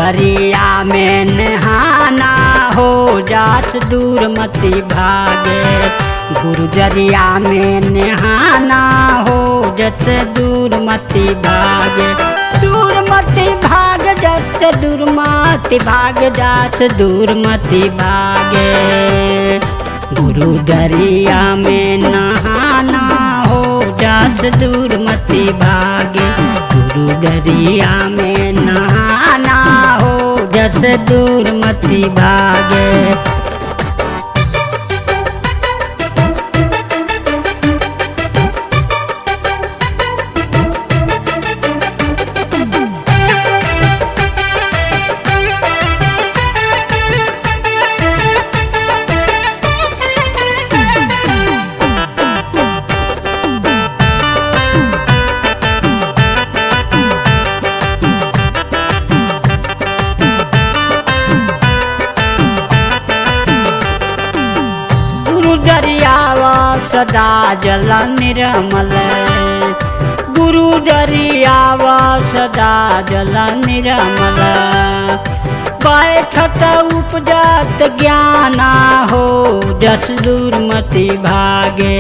दरिया में नहाना हो जात दूर मती भागे। गुरु दरिया में नहाना हो जत दूर मती भागे। दूर मती भाग जत दूर मती भाग जात दूर मती भागे। गुरु दरिया में नहाना हो जात दूर मती भागे। गुरु दरिया में नहाना हो जत दूर मती भागे। दरियावा सदा जल निर्मल। गुरु दरियावा सदा जल निर्मल। बैठत उपजत ज्ञाना हो जस दूर मति भागे।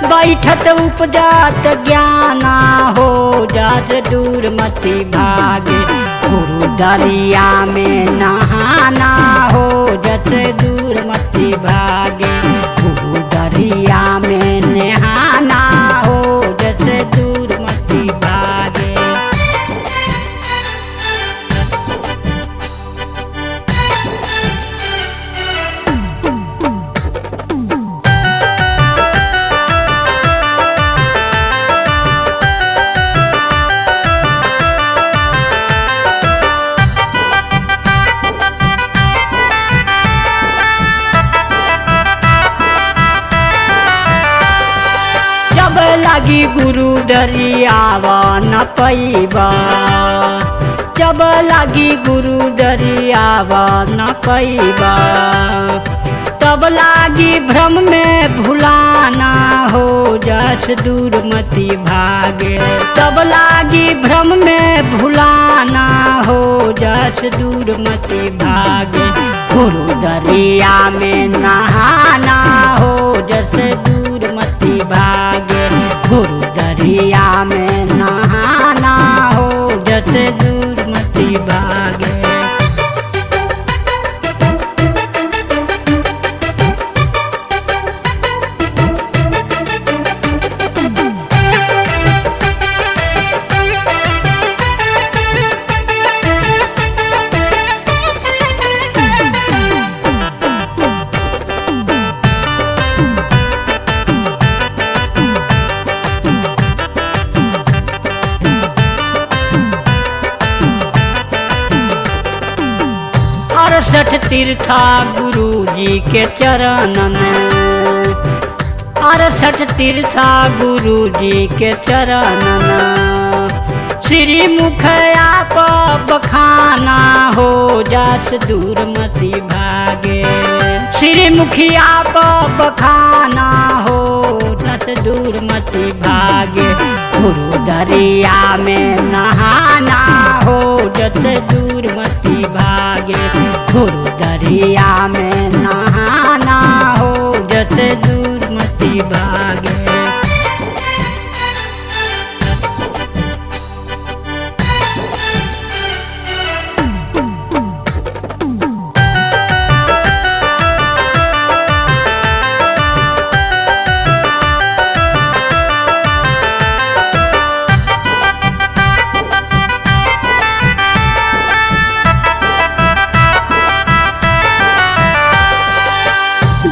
बैठत उपजत ज्ञाना हो जस दूर मति भागे। गुरु दरिया में नहाना हो जस दूर मति भागे। गुरु दरिया में नहाना हो जस दूर मति भागे। जब लगी गुरु दरियावा न पैबा। जब लगी गुरु दरियावा न पैबा। तब लागी भ्रम में भुलाना हो जस दूर मति भागे। तब लागी भ्रम में भुलाना हो जस दूर मति भागे। गुरु दरिया में नहाना हो जस दूर मति भागे। गुरु दरिया में नहाना हो जस दूर मति भागे। अड़सठ तीर्था गुरु जी के चरणन। 68 तीर्था गुरु जी के चरणन। श्री मुखया बखाना हो जास दूर मति भागे। श्री मुखिया बखाना हो जास दूर मति भागे। गुरु दरिया में नहाना हो जस दूर मति भागे। गुरु दरिया में नहाना हो जस दूर मति भागे।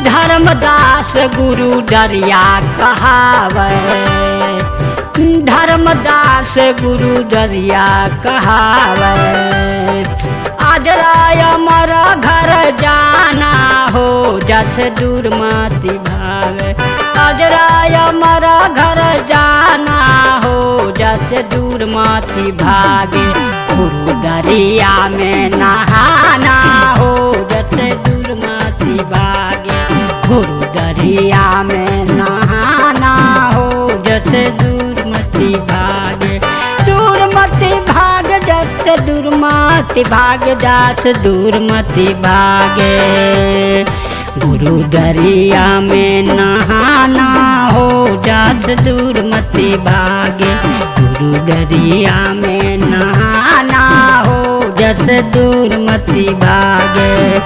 धर्मदास गुरु दरिया कहावे। धर्मदास गुरु दरिया कहावे। आज राय मरा घर जाना हो जस दूर मति भागे। आज राय मरा घर जाना हो जस दूर मति भागे। गुरु दरिया में नहाना हो जस दूर मति भागे। गुरु दरिया में नहाना हो जस दूर मति भागे। दूर मति भाग से दुर्मति भागे, जास दुर्मति भागे। गुरु दरिया में नहाना हो, जास दुर्मति भागे। गुरु दरिया में नहाना हो, जस दुर्मति भागे।